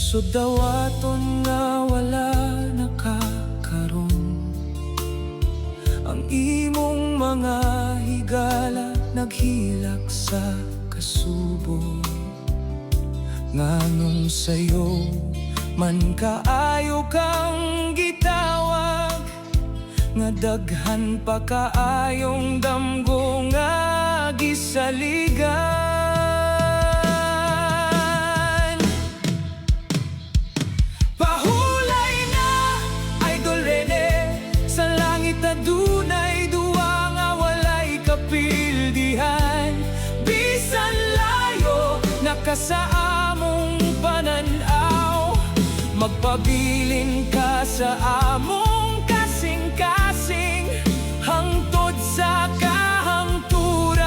So dawaton nga wala nakakaroon, ang imong mga higala naghilak sa kasubo. Nganong sayo man kaayo kang gitawag, nga daghan pa kaayong damgo nga gisaligan. Pahulay na, Idol Rene, sa langit adunay duwa nga walay kapildihan. Bisan layo nakasa among pananaw, magpabilin ka sa among kasing-kasing hangtod sa kahangturan.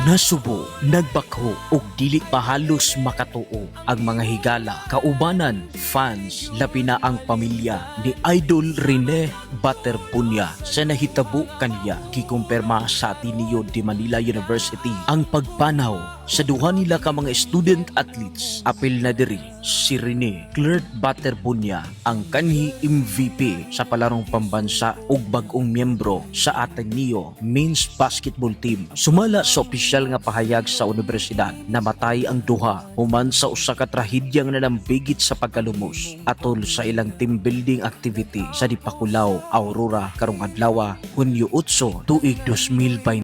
Nasubo, nagbakho ug dili pa halos makatuo ang mga higala, kaubanan, fans, labi na ang pamilya ni Idol Rene Baterbunya sa nahitabo kaniya. Gikumpirma sa Ateneo de Manila University ang pagpanaw sa duha nila ka mga student athletes. Apil na diri si Rene Claire Baterbunya ang kanhi MVP sa palarong pambansa ug bag-ong miyembro sa Ateneo Men's Basketball Team. Sumala sa opisyal nga pahayag sa universidad, namatay ang duha human sa usa ka trahedyang nanambigit sa pagkalumos atol sa ilang team building activity sa Dipakulaw, Aurora karong adlaw, Hunyo 8, tuig 2020.